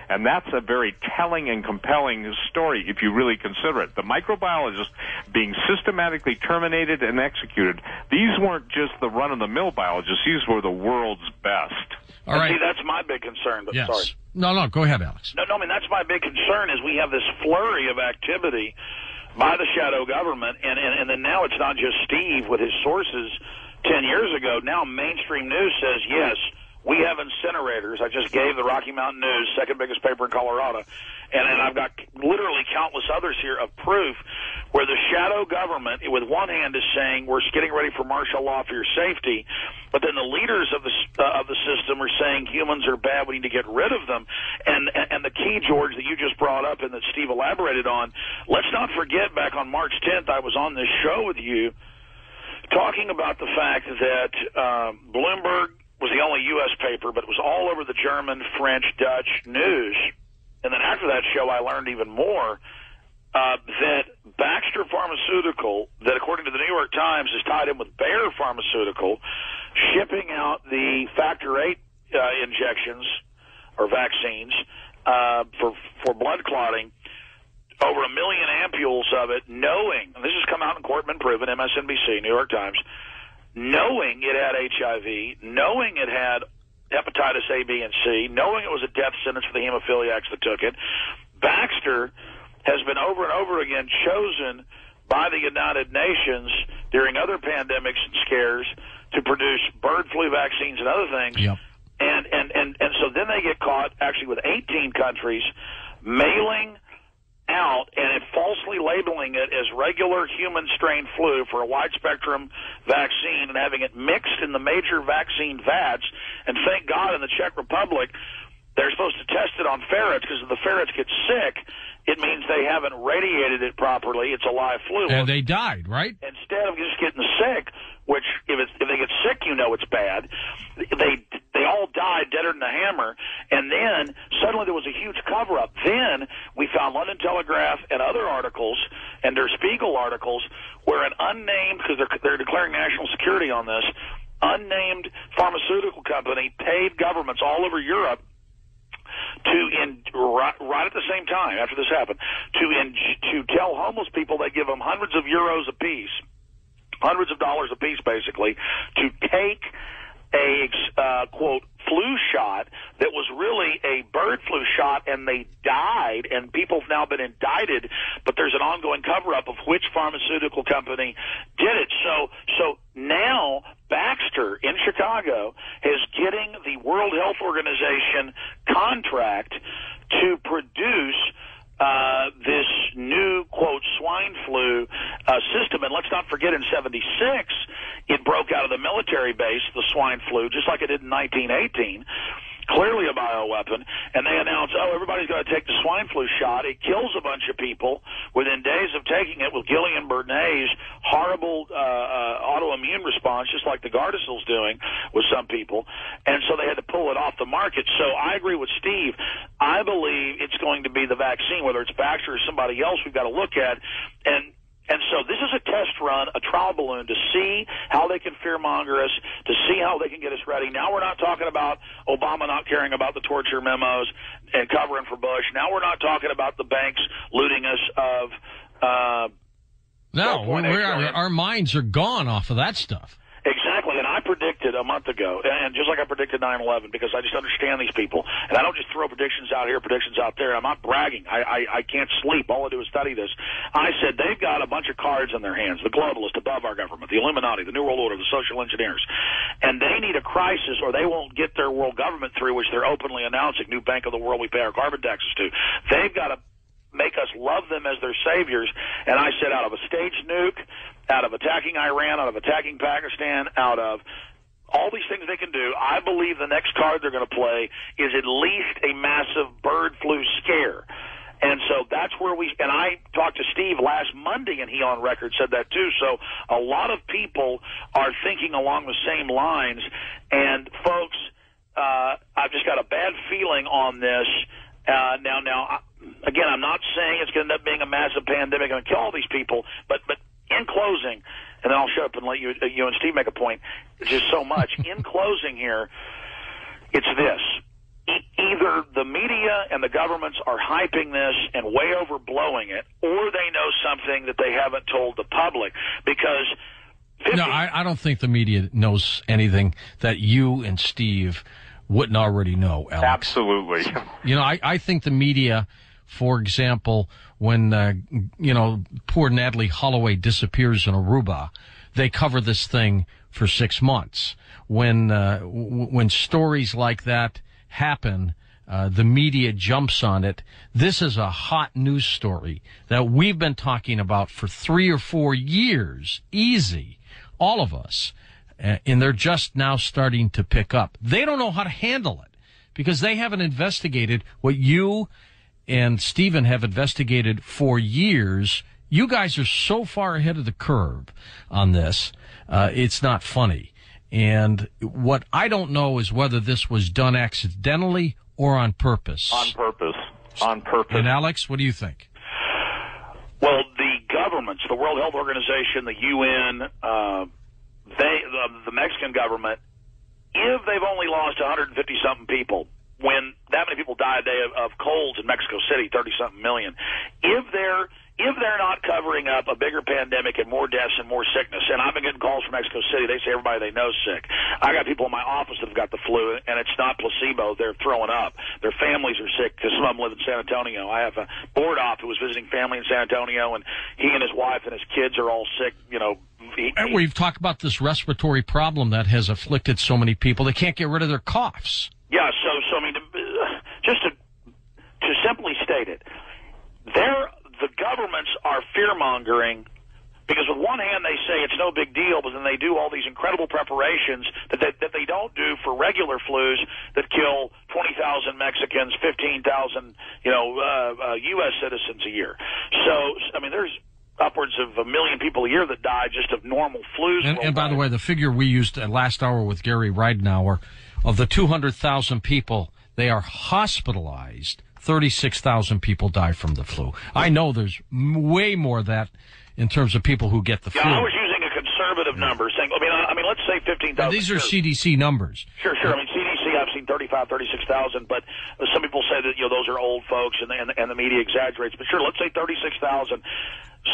And that's a very telling and compelling story if you really consider it. The microbiologists being systematically terminated and executed, these weren't just the run-of-the-mill biologists. These were the world's best. All right. See, that's my big concern. But yes. Sorry. No, go ahead, Alex. No, I mean, that's my big concern is we have this flurry of activity by the shadow government, and then now it's not just Steve with his sources 10 years ago. Now mainstream news says, yes, we have incinerators. I just gave the Rocky Mountain News, second biggest paper in Colorado, and I've got literally countless others here of proof where the shadow government, with one hand, is saying we're getting ready for martial law for your safety, but then the leaders of the system are saying humans are bad, we need to get rid of them. And the key, George, that you just brought up and that Steve elaborated on, let's not forget back on March 10th, I was on this show with you talking about the fact that Bloomberg was the only U.S. paper, but it was all over the German, French, Dutch news. And then after that show, I learned even more that Baxter Pharmaceutical, that according to the New York Times is tied in with Bayer Pharmaceutical, shipping out the Factor VIII injections or vaccines for blood clotting, over 1 million ampules of it, knowing, and this has come out in court, been proven, MSNBC, New York Times, knowing it had HIV, knowing it had hepatitis A, B, and C, knowing it was a death sentence for the hemophiliacs that took it. Baxter has been over and over again chosen by the United Nations during other pandemics and scares to produce bird flu vaccines and other things. Yep. And so then they get caught actually with 18 countries mailing out and falsely labeling it as regular human strain flu for a wide spectrum vaccine and having it mixed in the major vaccine vats. And thank God in the Czech Republic they're supposed to test it on ferrets, because if the ferrets get sick, it means they haven't radiated it properly. It's a live flu. And they died, right? Instead of just getting sick, which if they get sick, you know it's bad. They all died deader than a hammer, and then suddenly there was a huge cover-up. Then we found London Telegraph and other articles, and Der Spiegel articles, where an unnamed, because they're declaring national security on this, unnamed pharmaceutical company paid governments all over Europe right at the same time after this happened to tell homeless people they give them hundreds of euros apiece, hundreds of dollars apiece, basically, to take a quote flu shot that was really a bird flu shot, and they died, and people have now been indicted, but there's an ongoing cover-up of which pharmaceutical company did it. So now Baxter in Chicago is getting the World Health Organization contract to produce this new, quote, swine flu system. And let's not forget, in 76, it broke out of the military base, the swine flu, just like it did in 1918. Clearly a bioweapon, and they announced, everybody's got to take the swine flu shot. It kills a bunch of people within days of taking it, with Guillain-Barré's horrible autoimmune response, just like the Gardasil's doing with some people, and so they had to pull it off the market. So I agree with Steve. I believe it's going to be the vaccine, whether it's Baxter or somebody else we've got to look at, and so this is a test run, a trial balloon, to see how they can fearmonger us, to see how they can get us ready. Now we're not talking about Obama not caring about the torture memos and covering for Bush. Now we're not talking about the banks looting us of no, our minds are gone off of that stuff. Exactly, and I predicted a month ago, and just like I predicted 9/11, because I just understand these people, and I don't just throw predictions out here, predictions out there. I'm not bragging. I can't sleep. All I do is study this. I said they've got a bunch of cards in their hands, the globalists above our government, the Illuminati, the New World Order, the social engineers, and they need a crisis or they won't get their world government through, which they're openly announcing, new bank of the world we pay our carbon taxes to. They've got to make us love them as their saviors, and I said out of a staged nuke, out of attacking Iran, out of attacking Pakistan, out of all these things they can do, I believe the next card they're going to play is at least a massive bird flu scare. And so that's where and I talked to Steve last Monday, and he on record said that too. So a lot of people are thinking along the same lines, and folks, I've just got a bad feeling on this. Now, again, I'm not saying it's going to end up being a massive pandemic and kill all these people, but in closing, and then I'll shut up and let you and Steve make a point, just so much. In closing here, it's this. either the media and the governments are hyping this and way overblowing it, or they know something that they haven't told the public. Because no, I don't think the media knows anything that you and Steve wouldn't already know, Alex. Absolutely. You know, I think the media, for example, when, poor Natalie Holloway disappears in Aruba, they cover this thing for 6 months. When stories like that happen, the media jumps on it. This is a hot news story that we've been talking about for 3 or 4 years. Easy. All of us. And they're just now starting to pick up. They don't know how to handle it because they haven't investigated what you and Stephen have investigated for years. You guys are so far ahead of the curve on this. It's not funny. And what I don't know is whether this was done accidentally or on purpose. On purpose. On purpose. And Alex, what do you think? Well, the governments, the World Health Organization, the UN, the Mexican government, if they've only lost 150-something people, when that many people died a day of colds in Mexico City, 30-something million, if they're not covering up a bigger pandemic and more deaths and more sickness, and I've been getting calls from Mexico City, they say everybody they know is sick. I got people in my office that have got the flu, and it's not placebo. They're throwing up. Their families are sick because some of them live in San Antonio. I have a board op who was visiting family in San Antonio, and he and his wife and his kids are all sick, And we've talked about this respiratory problem that has afflicted so many people. They can't get rid of their coughs. Yeah, so I mean, just to simply state it, the governments are fear-mongering because with one hand they say it's no big deal, but then they do all these incredible preparations that they don't do for regular flus that kill 20,000 Mexicans, 15,000, U.S. citizens a year. So, I mean, there's upwards of 1 million people a year that die just of normal flus. And by the way, the figure we used last hour with Gary Ridenauer, of the 200,000 people, they are hospitalized. 36,000 people die from the flu. I know there's way more of that in terms of people who get the flu. I was using a conservative number, saying, I mean, let's say 15,000. These are CDC numbers. Sure. I mean, CDC, I've seen 36,000, but some people say that, those are old folks and the media exaggerates. But sure, let's say 36,000.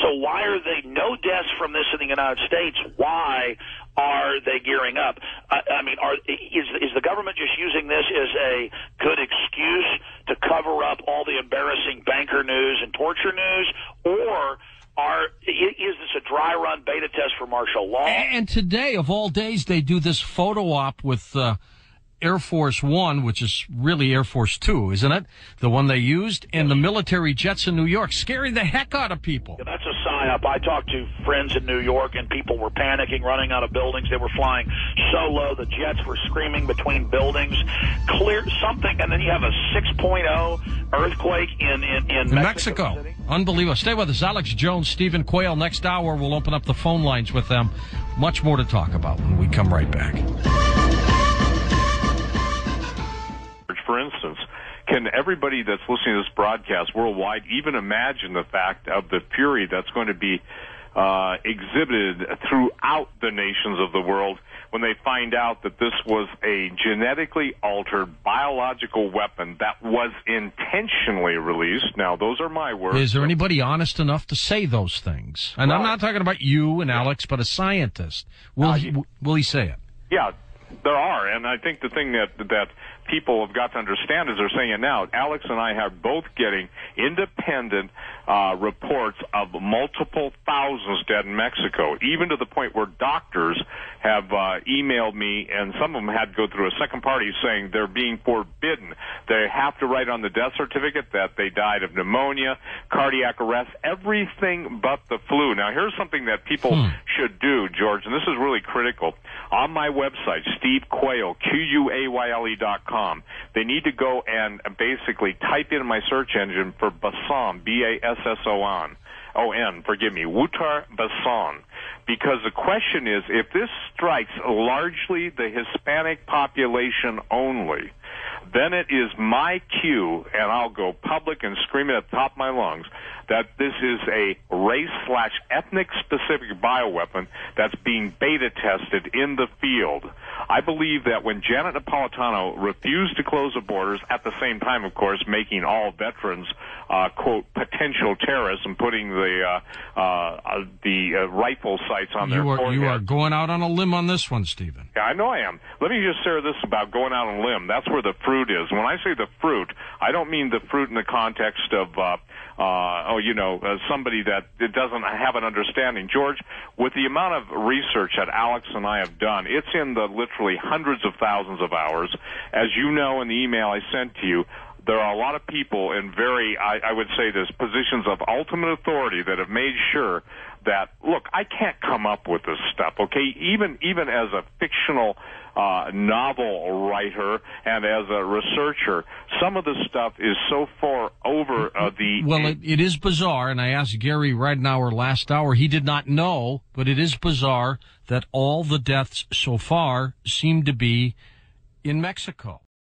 So why are they no deaths from this in the United States? Why are they gearing up? Is the government just using this as a good excuse to cover up all the embarrassing banker news and torture news, or is this a dry run beta test for martial law? And today, of all days, they do this photo op with Air Force One, which is really Air Force Two, isn't it? The one they used, and the military jets in New York, scaring the heck out of people. Yeah, that's a psyop. I talked to friends in New York, and people were panicking, running out of buildings. They were flying so low, the jets were screaming between buildings. Clear something, and then you have a 6.0 earthquake in Mexico City. Unbelievable. Stay with us. Alex Jones, Stephen Quayle. Next hour, we'll open up the phone lines with them. Much more to talk about when we come right back. For instance, can everybody that's listening to this broadcast worldwide even imagine the fact of the fury that's going to be exhibited throughout the nations of the world when they find out that this was a genetically altered biological weapon that was intentionally released? Now, those are my words. Is there anybody honest enough to say those things? And I'm not talking about you and Alex, but a scientist. Will he say it? Yeah, there are, and I think the thing that people have got to understand is they're saying it now. Alex and I are both getting independent reports of multiple thousands dead in Mexico, even to the point where doctors have emailed me, and some of them had to go through a second party saying they're being forbidden. They have to write on the death certificate that they died of pneumonia, cardiac arrest, everything but the flu. Now, here's something that people should do, George, and this is really critical. On my website, Steve Quayle, QUAYLE.com, they need to go and basically type in my search engine for Basson, B-A-S-S-O-N, Wouter Basson, because the question is, if this strikes largely the Hispanic population only, then it is my cue, and I'll go public and scream it at the top of my lungs, that this is a race/ethnic specific bioweapon that's being beta tested in the field. I believe that when Janet Napolitano refused to close the borders, at the same time, of course, making all veterans, quote, potential terrorists and putting the rifle sights on their forehead. You are going out on a limb on this one, Stephen. Yeah, I know I am. Let me just say this about going out on a limb. That's where the fruit is. When I say the fruit, I don't mean the fruit in the context of, somebody that it doesn't have an understanding. George, with the amount of research that Alex and I have done, it's in the literally hundreds of thousands of hours. As you know in the email I sent to you, there are a lot of people in I would say this, positions of ultimate authority that have made sure that, look, I can't come up with this stuff, okay? Even as a fictional novel writer and as a researcher, some of the stuff is so far over Well, it is bizarre, and I asked Gary right in our last hour. He did not know, but it is bizarre that all the deaths so far seem to be in Mexico.